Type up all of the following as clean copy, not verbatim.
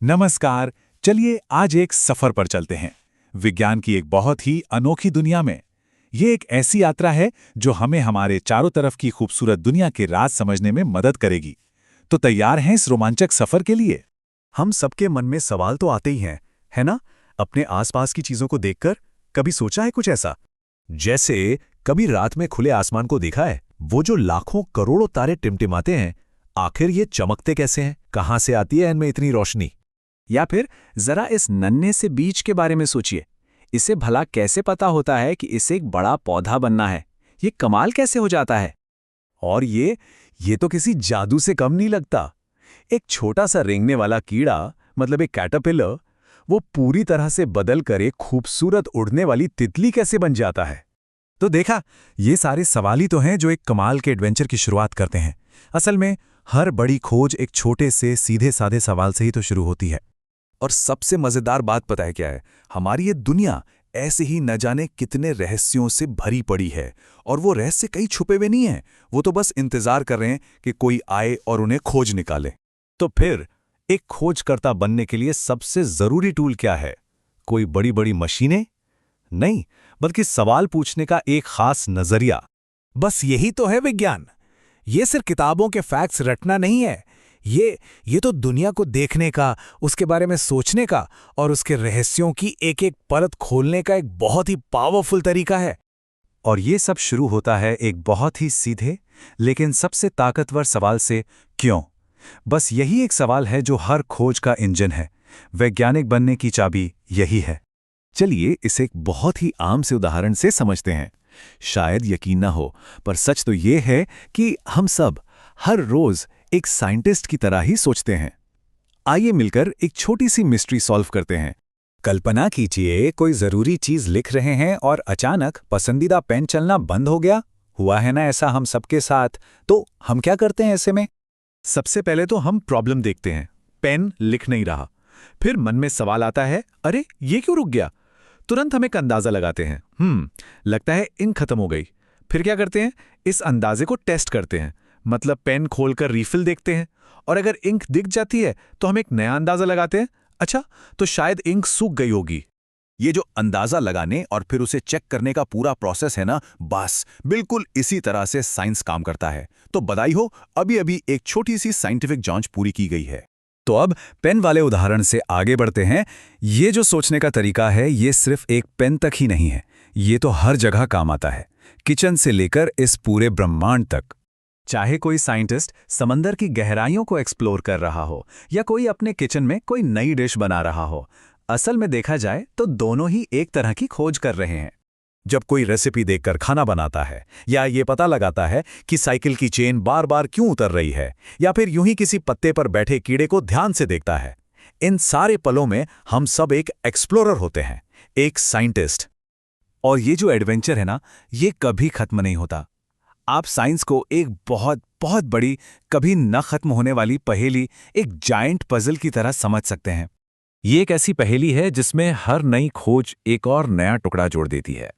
नमस्कार। चलिए आज एक सफर पर चलते हैं विज्ञान की एक बहुत ही अनोखी दुनिया में। ये एक ऐसी यात्रा है जो हमें हमारे चारों तरफ की खूबसूरत दुनिया के राज समझने में मदद करेगी। तो तैयार हैं इस रोमांचक सफर के लिए? हम सबके मन में सवाल तो आते ही हैं, है ना? अपने आसपास की चीजों को देखकर कभी सोचा है कुछ ऐसा? जैसे कभी रात में खुले आसमान को देखा है? वो जो लाखों करोड़ों तारे टिमटिमाते हैं, आखिर ये चमकते कैसे हैं? कहाँ से आती है इनमें इतनी रोशनी? या फिर जरा इस नन्हे से बीज के बारे में सोचिए। इसे भला कैसे पता होता है कि इसे एक बड़ा पौधा बनना है? ये कमाल कैसे हो जाता है? और ये तो किसी जादू से कम नहीं लगता। एक छोटा सा रेंगने वाला कीड़ा, मतलब एक कैटरपिलर, वो पूरी तरह से बदल कर एक खूबसूरत उड़ने वाली तितली कैसे बन जाता है? तो देखा, ये सारे सवाल ही तो हैं जो एक कमाल के एडवेंचर की शुरुआत करते हैं। असल में हर बड़ी खोज एक छोटे से सीधे साधे सवाल से ही तो शुरू होती है। और सबसे मजेदार बात पता है क्या है? हमारी ये दुनिया ऐसे ही न जाने कितने रहस्यों से भरी पड़ी है, और वो रहस्य कहीं छुपे हुए नहीं हैं। वो तो बस इंतजार कर रहे हैं कि कोई आए और उन्हें खोज निकाले। तो फिर एक खोजकर्ता बनने के लिए सबसे जरूरी टूल क्या है? कोई बड़ी बड़ी मशीनें नहीं, बल्कि सवाल पूछने का एक खास नजरिया। बस यही तो है विज्ञान। ये सिर्फ किताबों के फैक्ट्स रटना नहीं है। ये तो दुनिया को देखने का, उसके बारे में सोचने का और उसके रहस्यों की एक एक परत खोलने का एक बहुत ही पावरफुल तरीका है। और ये सब शुरू होता है एक बहुत ही सीधे लेकिन सबसे ताकतवर सवाल से, क्यों? बस यही एक सवाल है जो हर खोज का इंजन है। वैज्ञानिक बनने की चाबी यही है। चलिए इसे एक बहुत ही आम से उदाहरण से समझते हैं। शायद यकीन ना हो, पर सच तो ये है कि हम सब हर रोज एक साइंटिस्ट की तरह ही सोचते हैं। आइए मिलकर एक छोटी सी मिस्ट्री सॉल्व करते हैं। कल्पना कीजिए कोई जरूरी चीज लिख रहे हैं और अचानक पसंदीदा पेन चलना बंद हो गया। हुआ है ना ऐसा हम सबके साथ? तो हम क्या करते हैं ऐसे में? सबसे पहले तो हम प्रॉब्लम देखते हैं। पेन लिख नहीं रहा। फिर मन में सवाल आता है, अरे ये क्यों रुक गया? तुरंत हम एक अंदाजा लगाते हैं, लगता है इंक खत्म हो गई। फिर क्या करते हैं? इस अंदाजे को टेस्ट करते हैं, मतलब पेन खोलकर रीफिल देखते हैं, और अगर इंक दिख जाती है तो हम एक नया अंदाजा लगाते हैं। अच्छा, तो शायद इंक सूख गई होगी। ये जो अंदाजा लगाने और फिर उसे चेक करने का पूरा प्रोसेस है ना, बस बिल्कुल इसी तरह से साइंस काम करता है। तो बधाई हो, अभी अभी एक छोटी सी साइंटिफिक जांच पूरी की गई है। तो अब पेन वाले उदाहरण से आगे बढ़ते हैं। ये जो सोचने का तरीका है, ये सिर्फ एक पेन तक ही नहीं है, ये तो हर जगह काम आता है, किचन से लेकर इस पूरे ब्रह्मांड तक। चाहे कोई साइंटिस्ट समंदर की गहराइयों को एक्सप्लोर कर रहा हो या कोई अपने किचन में कोई नई डिश बना रहा हो, असल में देखा जाए तो दोनों ही एक तरह की खोज कर रहे हैं। जब कोई रेसिपी देखकर खाना बनाता है, या ये पता लगाता है कि साइकिल की चेन बार बार क्यों उतर रही है, या फिर यूं ही किसी पत्ते पर बैठे कीड़े को ध्यान से देखता है, इन सारे पलों में हम सब एक एक्सप्लोरर होते हैं, एक साइंटिस्ट। और ये जो एडवेंचर है ना, ये कभी खत्म नहीं होता। आप साइंस को एक बहुत बहुत बड़ी, कभी न खत्म होने वाली पहेली, एक जायंट पजल की तरह समझ सकते हैं। ये एक ऐसी पहेली है जिसमें हर नई खोज एक और नया टुकड़ा जोड़ देती है।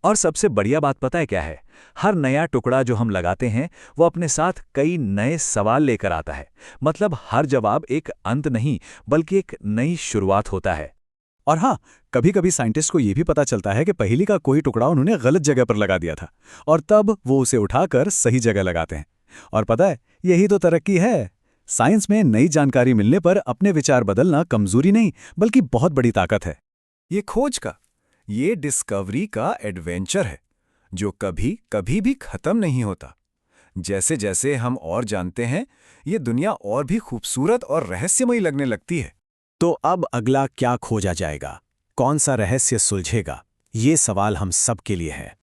और सबसे बढ़िया बात पता है क्या है? हर नया टुकड़ा जो हम लगाते हैं, वो अपने साथ कई नए सवाल लेकर आता है। मतलब हर जवाब एक अंत नहीं, बल्कि एक नई शुरुआत होता है। और हाँ, कभी कभी साइंटिस्ट को यह भी पता चलता है कि पहेली का कोई टुकड़ा उन्होंने गलत जगह पर लगा दिया था, और तब वो उसे उठाकर सही जगह लगाते हैं। और पता है, यही तो तरक्की है। साइंस में नई जानकारी मिलने पर अपने विचार बदलना कमजोरी नहीं, बल्कि बहुत बड़ी ताकत है। ये खोज का, ये डिस्कवरी का एडवेंचर है जो कभी कभी भी खत्म नहीं होता। जैसे जैसे हम और जानते हैं, ये दुनिया और भी खूबसूरत और रहस्यमयी लगने लगती है। तो अब अगला क्या खोजा जाएगा? कौन सा रहस्य सुलझेगा? ये सवाल हम सब के लिए है।